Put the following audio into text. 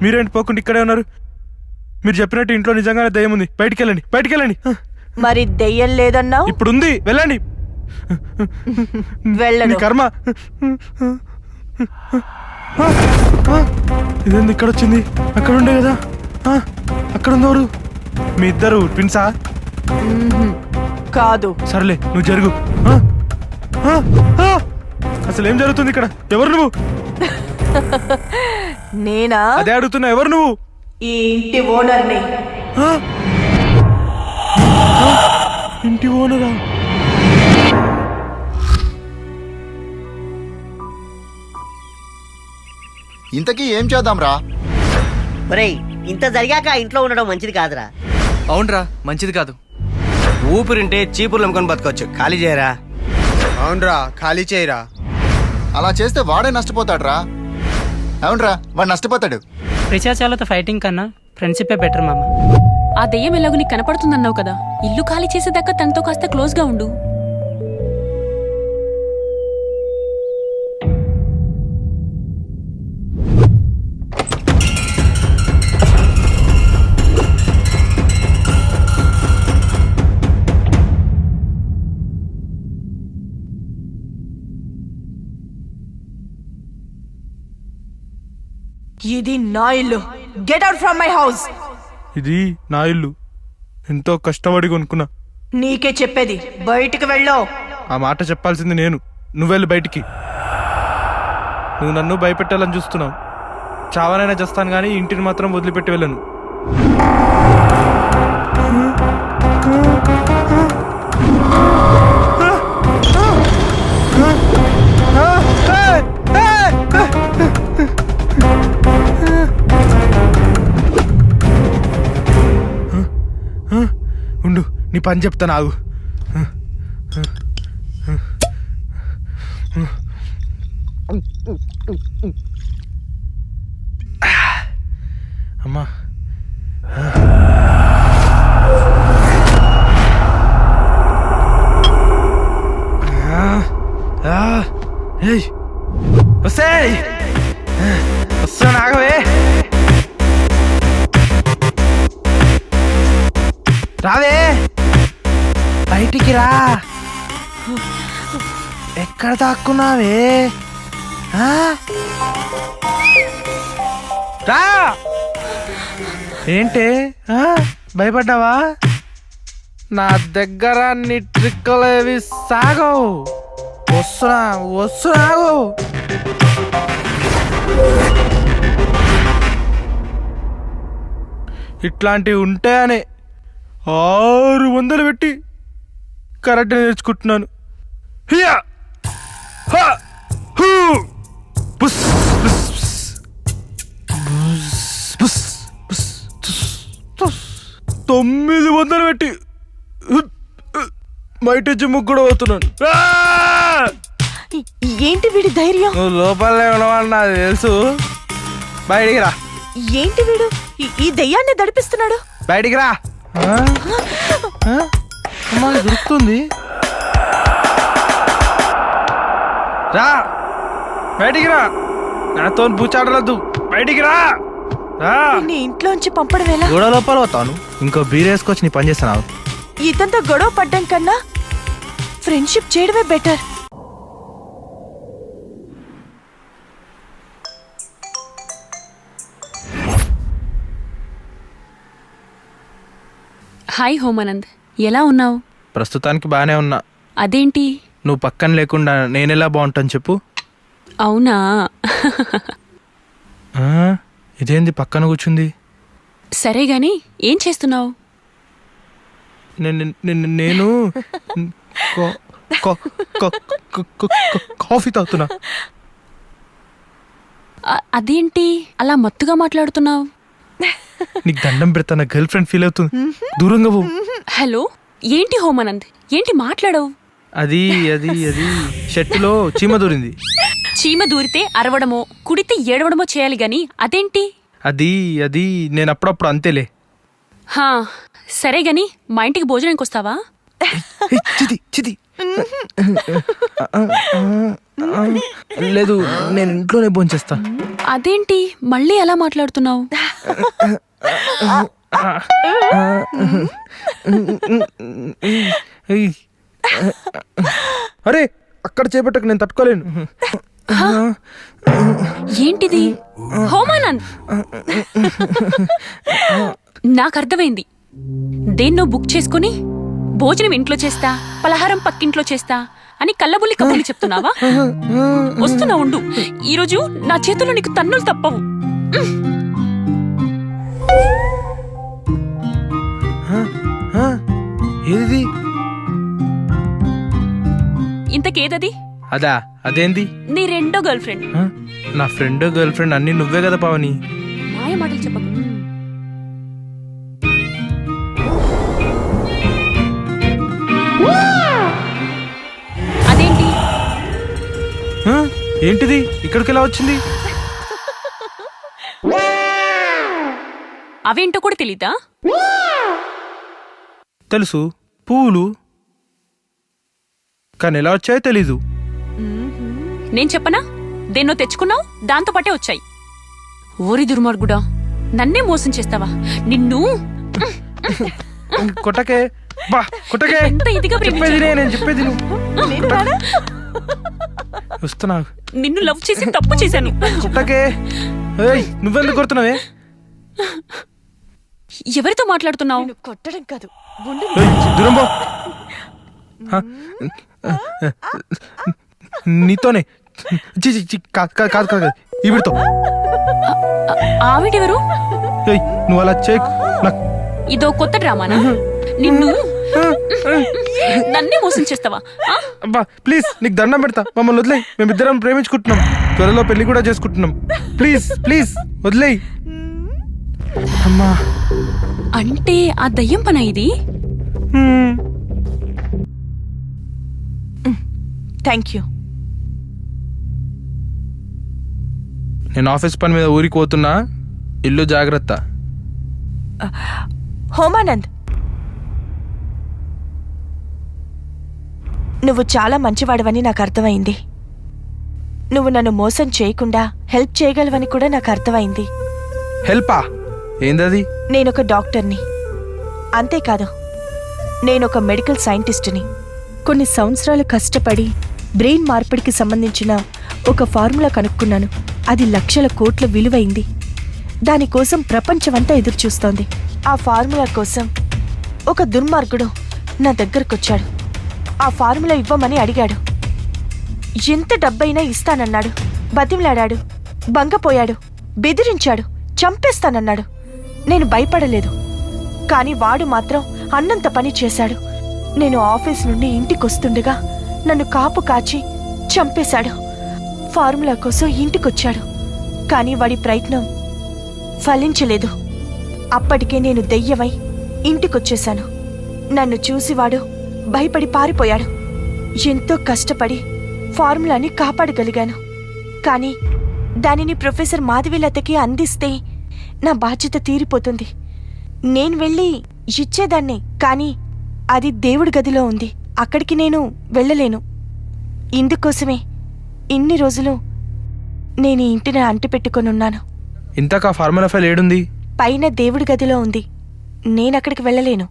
మీరేంటి పోకుండా ఇక్కడే ఉన్నారు? మీరు చెప్పినట్టు ఇంట్లో నిజంగానే దయ్యం ఉంది. బయటికి వెళ్ళండి. మరి దెయ్యం లేదన్నా? ఇప్పుడు ఉంది, వెళ్ళండి. వెళ్ళను. కర్మ. ఇదేంది ఇక్కడ వచ్చింది? అక్కడ ఉండే కదా. అక్కడ ఉందోరు. మీ ఇద్దరు ట్విన్సా? కాదు. సర్లే, నువ్వు జరుగు. అసలు ఏం జరుగుతుంది ఇక్కడ? ఎవరు నువ్వు? నేనా? అదే అడుగుతున్నా, ఎవరు నువ్వు? ఈ ఇంటి ఓనర్ని. ఇంటి ఓనరా? ఇంతకీ ఏం చేద్దాం రా? ఒరేయ్, ఇంత జరిగాక ఇంట్లో ఉండడం మంచిది కాదురా. అవునరా, మంచిది కాదు. ఊపిరింటే చీపుర్లు అమ్ముకొని బతకొచ్చు. ఖాళీ చేయరా. అవునరా, ఖాళీ చేయరా. అలా చేస్తే వాడే నష్టపోతాడు రా. అవునరా, వాడు నష్టపోతాడు. పిశాచాలతో ఫైటింగ్ కన్నా ఫ్రెండ్షిప్ బెటర్ మామ. ఆ దెయ్యం ఎలాగో నీకు కనపడుతుందన్నావు కదా, ఇల్లు ఖాళీ చేసేదాకా తనతో కాస్త క్లోజ్ గా ఉండు. ఇది నా ఇల్లు. Get out from my house. ఇది నా ఇల్లు. ఎంతో కష్టపడి కొనుక్కున్నా. నీకే చెప్పేది, బయటికి వెళ్ళో. ఆ మాట చెప్పాల్సింది నేను. నువ్వెళ్ళు బయటికి. నువ్వు నన్ను భయపెట్టాలని చూస్తున్నావు. చావనైనా చేస్తాను కానీ ఇంటిని మాత్రం వదిలిపెట్టి వెళ్ళను. ఉండు, నీ పని చెప్తాను, ఆగు. అమ్మా, వస్తున్నా, ఆగవే. రావే, బయటికి రా. ఎక్కడ దాక్కున్నావే? రా. ఏంటి, భయపడ్డావా? నా దగ్గర నీ ట్రిక్కులేవి సాగవు. వస్తున్నావు. ఇట్లాంటివి ఉంటాయనే 600 పెట్టి కరెక్ట్ నేర్చుకుంటున్నాను. బుస్ బుస్ బుస్ బుస్ బుస్ 900 పెట్టి బయట ముగ్గు కూడా పోతున్నాను. ఏంటి వీడి ధైర్యం? నువ్వు లోపలనే ఉన్నవాడు నాకు తెలుసు. బయటికి రా. ఏంటి వీడు ఈ దెయ్యాన్ని దడిపిస్తున్నాడు? బయటికి రా. అమ్మా, దొరుకుతుంది. రా, బయటికి రా. నాతో బూచాడలద్దు. బయటికి రా. నీ ఇంట్లోంచి పంపడం ఎలా? గొడవ లోపల పోతాను. ఇంకో బీర్ వేసుకొచ్చి నీ పని చేస్తాను. ఇదంతా గొడవ పడ్డం కన్నా ఫ్రెండ్షిప్ చేయడమే బెటర్. హాయ్ హోమానంద్, ఎలా ఉన్నావు? ప్రస్తుతానికి బాగానే ఉన్నా. అదేంటి? నువ్వు పక్కన లేకుండా నేనెలా బాగుంటాను చెప్పు. అవునా? ఇదేంది పక్కన కూర్చుంది? సరే గాని ఏం చేస్తున్నావు? నేను కాఫీ తాగుతున్నా. అదేంటి అలా మత్తుగా మాట్లాడుతున్నావు? నీకు దండం పెడతా, నా గర్ల్ ఫ్రెండ్ ఫీల్ అవుతుంది. దూరంగా పో. హలో, ఏంటి హోమానంద్, ఏంటి మాట్లాడవు? అది అది అది షర్టులో చీమ దూరింది. చీమ దూరితే అరవడమో కుడితే ఏడవడమో చేయాలి గాని అదేంటి? అది అది నేను అప్పుడప్పుడు అంతేలే. హా, సరే గాని మా ఇంటికి భోజనానికి వస్తావా? చిది చిది లేదు, నేను ఇంట్లోనే భోంచేస్తా. అదేంటి మళ్ళీ ఎలా మాట్లాడుతున్నావు? అరే అక్కడ చేపట్టకు, నేను తట్టుకోలేను. ఏంటిది హోమానంద్? నాకు అర్థమైంది. దేన్నో బుక్ చేసుకుని భోజనం ఇంట్లో చేస్తా, పలహారం పక్కింట్లో చేస్తా అని కళ్ళబుల్లి కబుర్లు చెప్తున్నావా? వస్తున్నా ఉండు, ఈరోజు నా చేతుల్లో నీకు తన్నులు తప్పవు. ఏది ఇంతకేదది? అదా? అదేంది? నీ రెండో గర్ల్ ఫ్రెండ్. ఆ? నా ఫ్రెండ్ గర్ల్ ఫ్రెండ్ అన్ని నువ్వే కదా పావని. మాయ మాటలు చెప్పకు. అదేంటి? ఆ? ఏంటిది ఇక్కడికి ఎలా వచ్చింది? అవేంటో కూడా తెలీదా? తెలుసు, పువ్వులు, కానీ ఎలా వచ్చాయో తెలీదు. నేను చెప్పనా? దేన్నో తెచ్చుకున్నావు, దాంతో పాటే వచ్చాయి. ఓరి దుర్మార్గుడా, నన్నే మోసం చేస్తావా? నిన్ను కొట్టకే, బా కొట్టకే. ఎంత ఇదిగా చెప్పేది ప్రేమించాను. నేను చెప్పేది నువ్వు. వస్తున్నా, నిన్ను లవ్ చేసి తప్పు చేశాను. కొట్టకే. ఏయ్, నువ్వెందుకు కొడుతున్నావే? ఎవరితో మాట్లాడుతున్నావు? కొట్టడం కాదు, గుండు ఏయ్, దూరం పో. ఆ? నీతోనే. చి, చి, చి, కాదు కాదు కాదు కాదు, ఈవిడితో. ఆవిడెవరు? ఏయ్, నువ్వు అలా చేయకు. నాకు ఇదో కొత్త డ్రామానా? నిన్ను నన్నే మోసం చేస్తావా? ఆ? అబ్బా ప్లీజ్, నీకు దండం పెడతా, మమ్మల్ని వదిలేయి. మేమిద్దరం ప్రేమించుకుంటున్నాం, త్వరలో పెళ్లి కూడా చేసుకుంటున్నాం. ప్లీజ్ ప్లీజ్ వదిలేయి. అమ్మా. అంటే ఆ దయ్యం పనా ఇది? Thank you. నేను ఆఫీస్ పని మీద ఊరికి పోతున్నా, ఇల్లు జాగ్రత్త. హోమానంద్, నువ్వు చాలా మంచివాడవని నాకు అర్థమైంది. నువ్వు నన్ను మోసం చేయకుండా హెల్ప్ చేయగలవని కూడా నాకు అర్థమైంది. హెల్పా? ఏందది? నేనొక డాక్టర్ని, అంతేకాదు నేనొక మెడికల్ సైంటిస్టుని. కొన్ని సంవత్సరాలు కష్టపడి బ్రెయిన్ మార్పిడికి సంబంధించిన ఒక ఫార్ములా కనుక్కున్నాను. అది లక్షల కోట్ల విలువైంది. దానికోసం ప్రపంచమంతా ఎదురుచూస్తోంది. ఆ ఫార్ములా కోసం ఒక దుర్మార్గుడు నా దగ్గరకొచ్చాడు. ఆ ఫార్ములా ఇవ్వమని అడిగాడు. ఎంత డబ్బైనా ఇస్తానన్నాడు. బతిమలాడాడు, బంగపోయాడు, బెదిరించాడు, చంపేస్తానన్నాడు. నేను భయపడలేదు. కానీ వాడు మాత్రం అన్నంత పని చేశాడు. నేను ఆఫీస్ నుండి ఇంటికొస్తుండగా నన్ను కాపు కాచి చంపేశాడు. ఫార్ములా కోసం ఇంటికొచ్చాడు, కానీ వాడి ప్రయత్నం ఫలించలేదు. అప్పటికే నేను దెయ్యమై ఇంటికొచ్చేశాను. నన్ను చూసి వాడు భయపడి పారిపోయాడు. ఎంతో కష్టపడి ఫార్ములాని కాపాడగలిగాను. కానీ దానిని ప్రొఫెసర్ మాధవీలతకి అందిస్తే నా బాధ్యత తీరిపోతుంది. నేను వెళ్ళి ఇచ్చేదాన్నే, కానీ అది దేవుడి గదిలో ఉంది. అక్కడికి నేను వెళ్ళలేను. ఇందుకోసమే ఇన్ని రోజులు నేను ఈ ఇంటిని అంటిపెట్టుకొనున్నాను. ఇంతకా ఫార్ములా ఫైల్ ఏడుంది? పైన దేవుడి గదిలో ఉంది. నేనక్కడికి వెళ్ళలేను.